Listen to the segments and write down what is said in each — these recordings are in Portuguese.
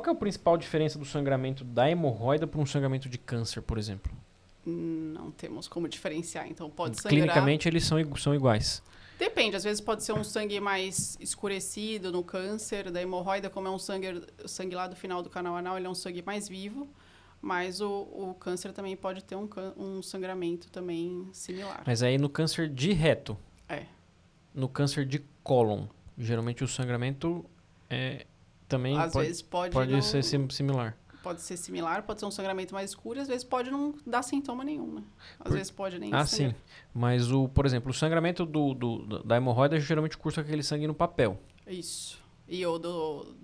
que é a principal diferença do sangramento da hemorroida para um sangramento de câncer, por exemplo? Não temos como diferenciar, então pode sangrar. Clinicamente eles são iguais. Depende, às vezes pode ser um sangue mais escurecido no câncer, da hemorroida, como é um sangue lá do final do canal anal, ele é um sangue mais vivo, mas o câncer também pode ter um sangramento também similar. Mas aí no câncer de reto, no câncer de cólon, geralmente o sangramento também às vezes pode ser similar. Pode ser similar, pode ser um sangramento mais escuro, às vezes pode não dar sintoma nenhum, né? Às vezes pode nem sangrar. Sim. Mas, por exemplo, o sangramento da hemorroida geralmente cursa aquele sangue no papel. Isso. E o do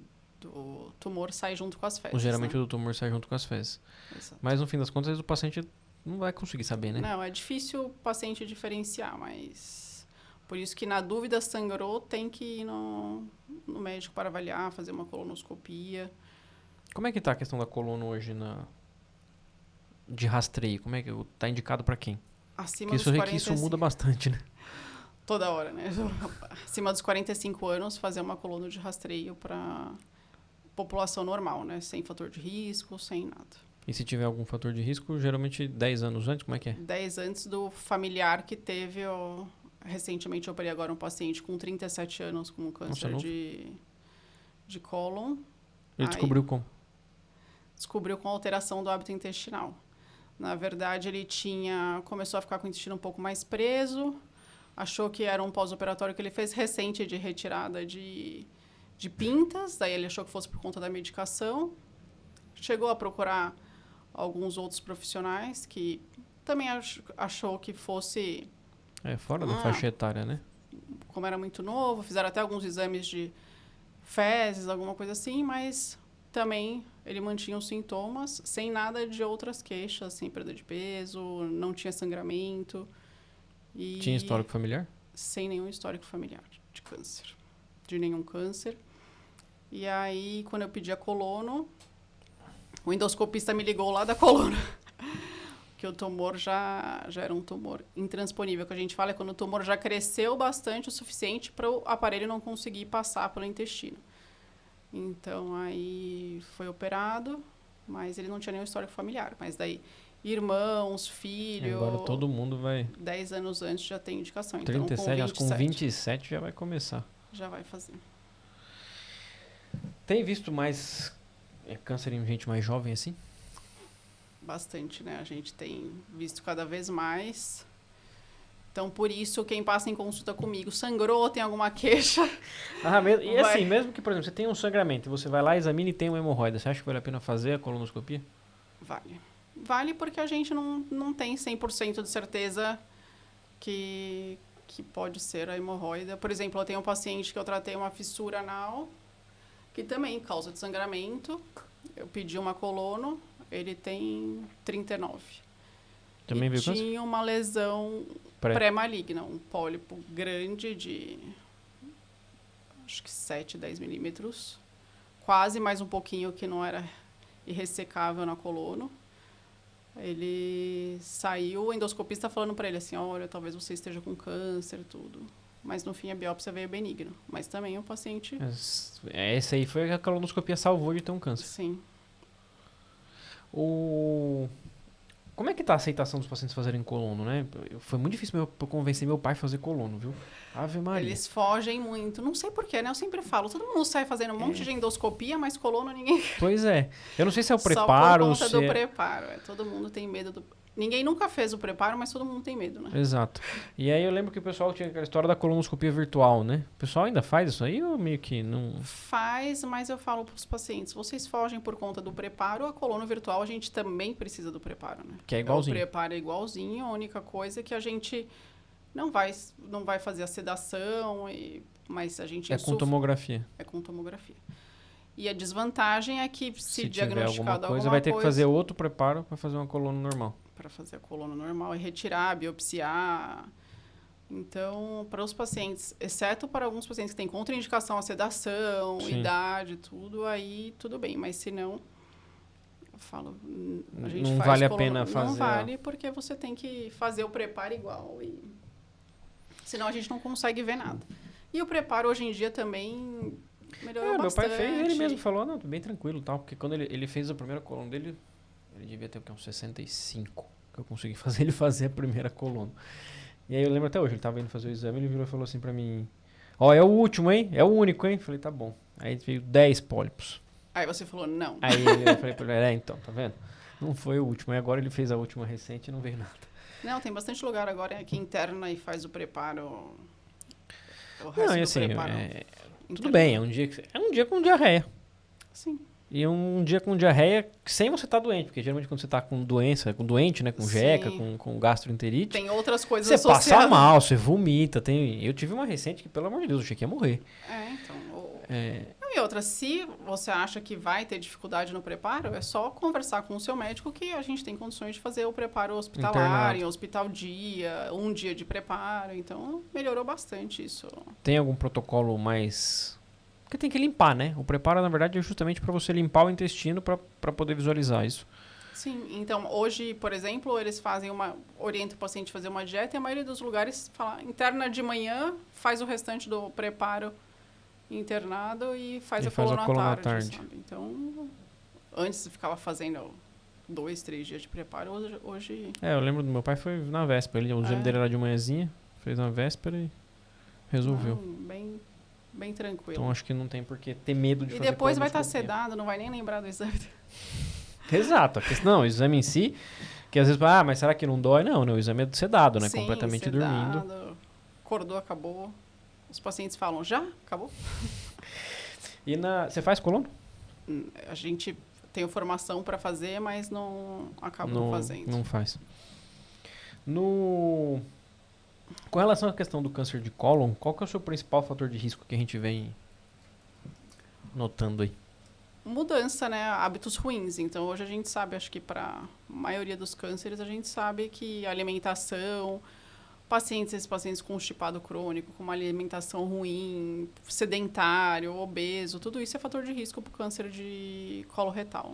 tumor sai junto com as fezes, geralmente né? o do tumor sai junto com as fezes. Exato. Mas, no fim das contas, o paciente não vai conseguir saber, né? Não, é difícil o paciente diferenciar, mas... Por isso que, na dúvida, sangrou, tem que ir no médico para avaliar, fazer uma colonoscopia. Como é que tá a questão da coluna hoje de rastreio? Como é que tá indicado para quem? Acima Porque dos 45... isso muda bastante, né? Toda hora, né? Acima dos 45 anos, fazer uma coluna de rastreio para população normal, né? Sem fator de risco, sem nada. E se tiver algum fator de risco, geralmente 10 anos antes, como é que é? 10 antes do familiar que teve... Recentemente eu operei agora um paciente com 37 anos com câncer de cólon. Ele descobriu como? Descobriu com alteração do hábito intestinal. Na verdade, ele começou a ficar com o intestino um pouco mais preso, achou que era um pós-operatório que ele fez recente de retirada de pintas, daí ele achou que fosse por conta da medicação. Chegou a procurar alguns outros profissionais que também achou que fosse... fora da faixa etária, né? Como era muito novo, fizeram até alguns exames de fezes, alguma coisa assim, mas também ele mantinha os sintomas sem nada de outras queixas, sem perda de peso, não tinha sangramento. Tinha histórico familiar? Sem nenhum histórico familiar de câncer, de nenhum câncer. E aí, quando eu pedi a colono, o endoscopista me ligou lá da coluna. Que o tumor já era um tumor intransponível, que a gente fala é quando o tumor já cresceu bastante o suficiente para o aparelho não conseguir passar pelo intestino. Então, aí foi operado, mas ele não tinha nenhum histórico familiar. Mas daí, irmãos, filho... Agora todo mundo vai... 10 anos antes já tem indicação. 37, então, acho que com 27 já vai começar. Já vai fazer. Tem visto mais câncer em gente mais jovem assim? Bastante, né? A gente tem visto cada vez mais. Então, por isso, quem passa em consulta comigo sangrou, tem alguma queixa... Assim, mesmo que, por exemplo, você tem um sangramento, você vai lá, examina e tem uma hemorroida, você acha que vale a pena fazer a colonoscopia? Vale. Vale porque a gente não tem 100% de certeza que pode ser a hemorroida. Por exemplo, eu tenho um paciente que eu tratei uma fissura anal, que também causa de sangramento. Eu pedi uma colono, ele tem 39. Também viu câncer? Tinha uma lesão pré-maligna, um pólipo grande de acho que 7, 10 milímetros. Quase mais um pouquinho que não era irressecável na colono. Ele saiu, o endoscopista falando para ele assim, olha, talvez você esteja com câncer, tudo. Mas no fim a biópsia veio benigno. Mas também o paciente... Essa aí foi a colonoscopia salvou de ter um câncer. Sim. Como é que tá a aceitação dos pacientes fazerem colono, né? Foi muito difícil eu convencer meu pai a fazer colono, viu? Ave Maria. Eles fogem muito. Não sei porquê, né? Eu sempre falo, todo mundo sai fazendo um monte de endoscopia, mas colono ninguém... Pois é. Eu não sei se é o preparo... Só por conta do preparo. Todo mundo tem medo do... Ninguém nunca fez o preparo, mas todo mundo tem medo, né? Exato. E aí eu lembro que o pessoal tinha aquela história da colonoscopia virtual, né? O pessoal ainda faz isso aí ou meio que não... Faz, mas eu falo para os pacientes, vocês fogem por conta do preparo, a colono virtual a gente também precisa do preparo, né? Que é igualzinho. O preparo é igualzinho, a única coisa é que a gente não vai fazer a sedação, mas a gente... É com tomografia. É com tomografia. E a desvantagem é que se alguma diagnosticado coisa, vai ter que fazer outro preparo para fazer uma colono normal. Para fazer a coluna normal e retirar, biopsiar. Então, para os pacientes, exceto para alguns pacientes que têm contraindicação à sedação, Sim. idade, tudo, aí tudo bem. Mas se não, eu falo, a gente não faz vale a coluna, pena fazer. Não vale porque você tem que fazer o preparo igual. Senão a gente não consegue ver nada. E o preparo hoje em dia também melhorou Meu pai bastante. fez, ele mesmo falou, não, bem tranquilo e tal. Porque quando ele fez a primeira coluna dele, ele devia ter o quê? Uns 65. Que eu consegui fazer ele fazer a primeira coluna. E aí eu lembro até hoje, ele tava indo fazer o exame, ele virou e falou assim pra mim, ó, é o último, hein? É o único, hein? Falei, tá bom. Aí veio 10 pólipos. Aí você falou, não. Aí eu falei pra ele, então, tá vendo? Não foi o último. Aí agora ele fez a última recente e não veio nada. Não, tem bastante lugar agora que interna e faz o preparo. O resto Não, e do assim, preparo. tudo bem, é um dia com diarreia. Sim. E um dia com diarreia sem você estar doente, porque geralmente quando você tá com doença, com doente, né, com jeca, com gastroenterite, tem outras coisas você associadas. passa mal, você vomita, eu tive uma recente que, pelo amor de Deus, eu achei que ia morrer. Então. Não, e outra, se você acha que vai ter dificuldade no preparo, é só conversar com o seu médico que a gente tem condições de fazer o preparo hospitalar, em hospital dia, um dia de preparo. Então, melhorou bastante isso. Tem algum protocolo mais... Porque tem que limpar, né? O preparo, na verdade, é justamente para você limpar o intestino para poder visualizar isso. Sim, então hoje, por exemplo, eles orientam o paciente a fazer uma dieta e a maioria dos lugares fala, interna de manhã, faz o restante do preparo internado e faz a coluna à tarde. Sabe? Então, antes ficava fazendo 2, 3 dias de preparo, hoje... Eu lembro do meu pai, foi na véspera, o exame dele era de manhãzinha, fez na véspera e resolveu. Bem tranquilo. Então acho que não tem por que ter medo de fazer. E depois vai estar sedado, não vai nem lembrar do exame. Exato. Não, o exame em si, que às vezes, mas será que não dói? Não, o exame é sedado, né? Sim, completamente sedado, dormindo. Acordou, acabou. Os pacientes falam, já? Acabou? E você faz coluna? A gente tem formação para fazer, mas não acaba não fazendo. Não faz. Com relação à questão do câncer de cólon, qual que é o seu principal fator de risco que a gente vem notando aí? Mudança, né? Hábitos ruins. Então, hoje a gente sabe, acho que para a maioria dos cânceres, a gente sabe que alimentação, esses pacientes com constipado crônico, com uma alimentação ruim, sedentário, obeso, tudo isso é fator de risco para o câncer de colo retal.